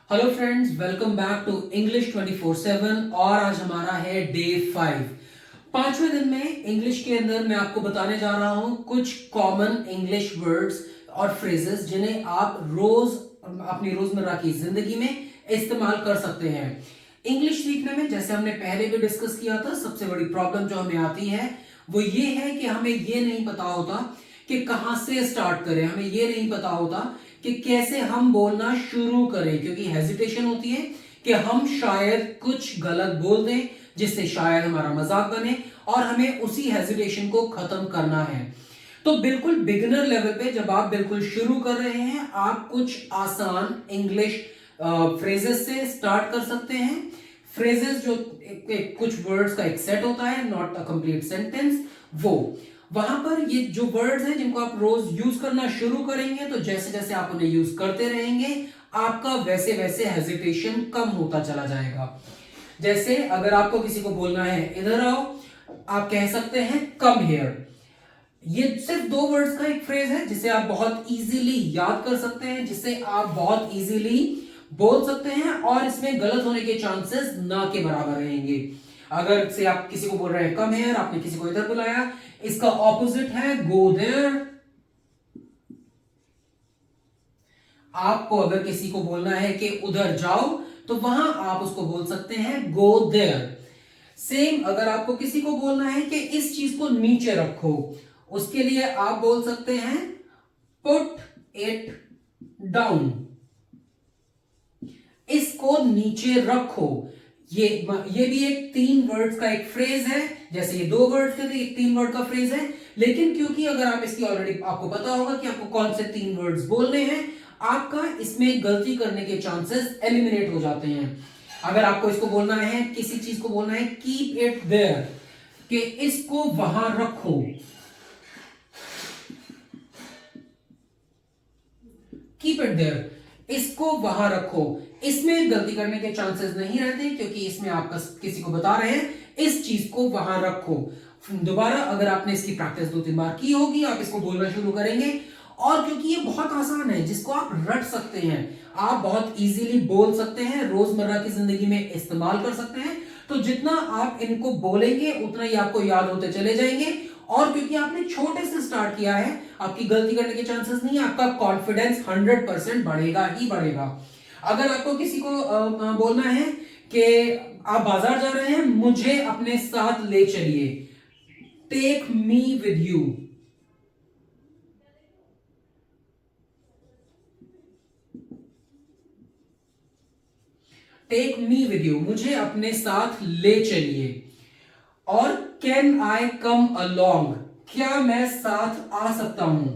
Hello friends, welcome back to English 24/7 और आज हमारा है डे 5। पांचवें दिन में इंग्लिश के अंदर मैं आपको बताने जा रहा हूं कुछ कॉमन इंग्लिश वर्ड्स और फ्रेजेस जिन्हें आप रोज अपनी रोजमर्रा की जिंदगी में इस्तेमाल कर सकते हैं। इंग्लिश सीखने में जैसे हमने पहले भी डिस्कस किया था, सबसे बड़ी प्रॉब्लम जो हमें आती है वो ये है कि हमें ये नहीं पता होता कि कहां से स्टार्ट करें। हमें ये नहीं पता होता कि कैसे हम बोलना शुरू करें, क्योंकि हेजिटेशन होती है कि हम शायद कुछ गलत बोल दें जिससे शायद हमारा मजाक बने और हमें उसी हेजिटेशन को खत्म करना है। तो बिल्कुल बिगिनर लेवल पे जब आप बिल्कुल शुरू कर रहे हैं, आप कुछ आसान इंग्लिश फ्रेजेस से स्टार्ट कर सकते हैं। फ्रेजेस जो कुछ वर्ड्स का एक सेट होता है, नॉट अ कंप्लीट सेंटेंस। वो वहां पर ये जो वर्ड्स हैं जिनको आप रोज यूज करना शुरू करेंगे, तो जैसे जैसे आप उन्हें यूज करते रहेंगे आपका वैसे वैसे हेजिटेशन कम होता चला जाएगा। जैसे अगर आपको किसी को बोलना है इधर आओ, आप कह सकते हैं कम हियर। ये सिर्फ दो वर्ड्स का एक फ्रेज है जिसे आप बहुत इजीली याद कर सकते हैं, जिसे आप बहुत इजीली बोल सकते हैं और इसमें गलत होने के चांसेस ना के बराबर रहेंगे। अगर से आप किसी को बोल रहे हैं कम हियर, आपने किसी को इधर बुलाया, इसका ऑपोजिट है गो देयर। आपको अगर किसी को बोलना है कि उधर जाओ, तो वहां आप उसको बोल सकते हैं गो देयर। सेम अगर आपको किसी को बोलना है कि इस चीज को नीचे रखो, उसके लिए आप बोल सकते हैं पुट इट डाउन। इसको नीचे रखो। ये भी एक तीन वर्ड्स का एक फ्रेज है। जैसे ये दो वर्ड्स के थे, तीन वर्ड का फ्रेज है, लेकिन क्योंकि अगर आप इसकी ऑलरेडी आपको पता होगा कि आपको कौन से तीन वर्ड्स बोलने हैं, आपका इसमें गलती करने के चांसेस एलिमिनेट हो जाते हैं। अगर आपको इसको बोलना है, किसी चीज को बोलना है कीप इट देयर, कि इसको वहां रखो। कीप इट देयर, इसको वहां रखो। इसमें गलती करने के चांसेस नहीं रहते, क्योंकि इसमें आप किसी को बता रहे हैं इस चीज को वहां रखो। दोबारा अगर आपने इसकी प्रैक्टिस 2-3 बार की होगी, आप इसको बोलना शुरू करेंगे। और क्योंकि ये बहुत आसान है, जिसको आप रट सकते हैं, आप बहुत इजीली बोल सकते हैं, रोजमर्रा की जिंदगी में इस्तेमाल कर सकते हैं, तो जितना आप इनको बोलेंगे उतना ही आपको याद होते चले जाएंगे। और क्योंकि आपने छोटे से स्टार्ट किया है, आपकी गलती करने के चांसेस नहीं है, आपका कॉन्फिडेंस 100% बढ़ेगा ही बढ़ेगा। अगर आपको किसी को बोलना है कि आप बाजार जा रहे हैं, मुझे अपने साथ ले चलिए, take me with you. Take me with you, मुझे अपने साथ ले चलिए। और कैन आई कम अलोंग, क्या मैं साथ आ सकता हूं।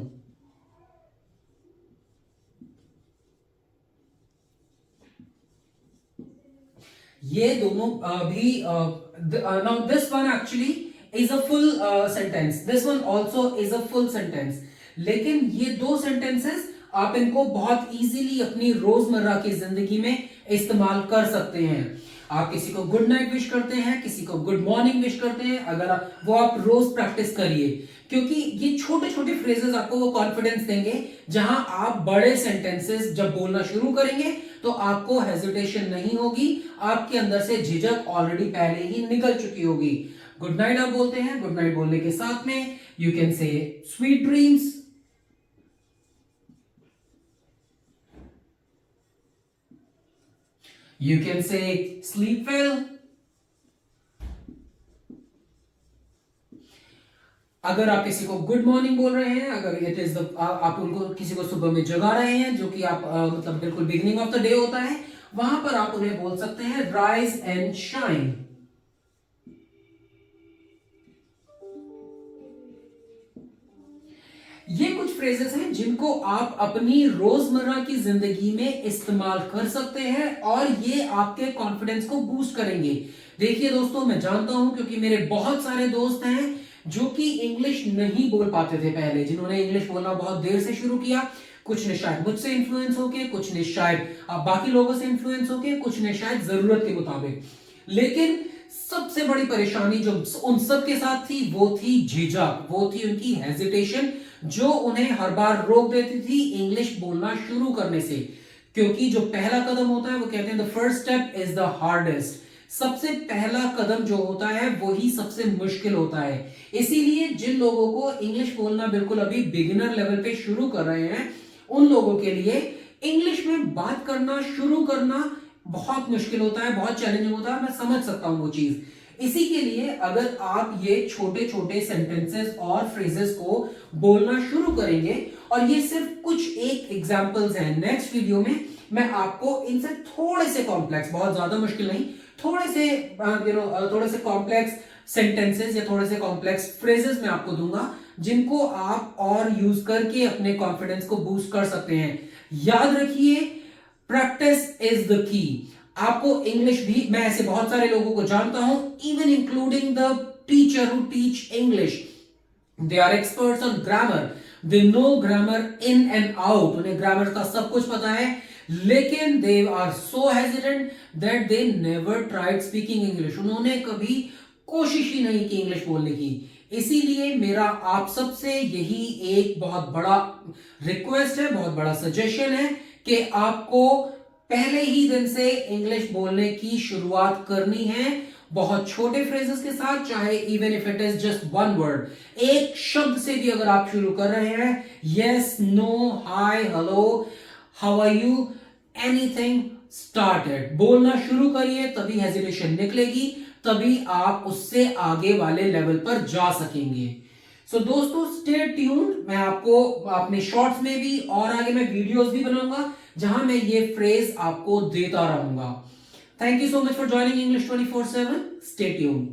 ये दोनों भी now this one actually is a full sentence, this one also is a full sentence. लेकिन ये दो सेंटेंसेस आप इनको बहुत इजीली अपनी रोजमर्रा की जिंदगी में इस्तेमाल कर सकते हैं। आप किसी को गुड नाइट विश करते हैं, किसी को गुड मॉर्निंग विश करते हैं, अगर वो आप रोज प्रैक्टिस करिए, क्योंकि ये छोटे छोटे फ्रेजेस आपको वो कॉन्फिडेंस देंगे। जहां आप बड़े सेंटेंसेस जब बोलना शुरू करेंगे तो आपको हेजिटेशन नहीं होगी, आपके अंदर से झिझक ऑलरेडी पहले ही निकल चुकी होगी। गुड नाइट आप बोलते हैं, गुड नाइट बोलने के साथ में you can say sweet dreams. You can say sleep well. अगर आप किसी को गुड मॉर्निंग बोल रहे हैं, अगर इट इज आप उनको किसी को सुबह में जगा रहे हैं, जो कि आप मतलब बिल्कुल बिगिनिंग ऑफ द डे होता है, वहां पर आप उन्हें बोल सकते हैं राइज एंड शाइन। ये कुछ फ्रेजेस हैं जिनको आप अपनी रोजमर्रा की जिंदगी में इस्तेमाल कर सकते हैं और ये आपके कॉन्फिडेंस को बूस्ट करेंगे। देखिए दोस्तों, मैं जानता हूं क्योंकि मेरे बहुत सारे दोस्त हैं जो कि इंग्लिश नहीं बोल पाते थे पहले, जिन्होंने इंग्लिश बोलना बहुत देर से शुरू किया। कुछ ने शायद मुझसे इन्फ्लुएंस होके, कुछ ने शायद बाकी लोगों से इन्फ्लुएंस होके, कुछ ने शायद जरूरत के मुताबिक। लेकिन सबसे बड़ी परेशानी जो उन सब के साथ थी वो थी झिझक, वो थी उनकी हेजिटेशन, जो उन्हें हर बार रोक देती थी इंग्लिश बोलना शुरू करने से। क्योंकि जो पहला कदम होता है वो कहते हैं the first step is the hardest. सबसे पहला कदम जो होता है वही सबसे मुश्किल होता है। इसीलिए जिन लोगों को इंग्लिश बोलना बिल्कुल अभी बिगिनर लेवल पे शुरू कर रहे हैं, उन लोगों के लिए इंग्लिश में बात करना शुरू करना बहुत मुश्किल होता है, बहुत चैलेंजिंग होता है। मैं समझ सकता हूं वो चीज। इसी के लिए अगर आप ये छोटे छोटे सेंटेंसेस और फ्रेजेस को बोलना शुरू करेंगे, और ये सिर्फ कुछ एक एग्जांपल्स हैं, नेक्स्ट वीडियो में मैं आपको इनसे थोड़े से कॉम्प्लेक्स, बहुत ज्यादा मुश्किल नहीं, थोड़े से थोड़े से कॉम्प्लेक्स सेंटेंसेस या थोड़े से कॉम्प्लेक्स फ्रेजेस मैं आपको दूंगा, जिनको आप और यूज करके अपने कॉन्फिडेंस को बूस्ट कर सकते हैं। याद रखिए, प्रैक्टिस इज द की। आपको इंग्लिश भी, मैं ऐसे बहुत सारे लोगों को जानता हूं, even including the teacher who teach English, they are experts on grammar, they know grammar in and out, उन्हें ग्रामर का सब कुछ पता है, लेकिन they are so hesitant that they never tried speaking English. उन्होंने कभी कोशिश ही नहीं की इंग्लिश बोलने की। इसीलिए मेरा आप सबसे यही एक बहुत बड़ा रिक्वेस्ट है, बहुत बड़ा सजेशन है कि आपको पहले ही दिन से इंग्लिश बोलने की शुरुआत करनी है, बहुत छोटे फ्रेजेस के साथ, चाहे even if it is just one word, एक शब्द से भी अगर आप शुरू कर रहे हैं, yes, no, hi, hello, how are you, anything, started, बोलना शुरू करिए, तभी हेजिटेशन निकलेगी, तभी आप उससे आगे वाले लेवल पर जा सकेंगे। सो दोस्तों, स्टे ट्यून्ड। मैं आपको अपने शॉर्ट्स में भी और आगे मैं वीडियोस भी बनाऊंगा जहां मैं ये फ्रेज आपको देता रहूंगा। Thank you so much for joining English 24/7। Stay tuned.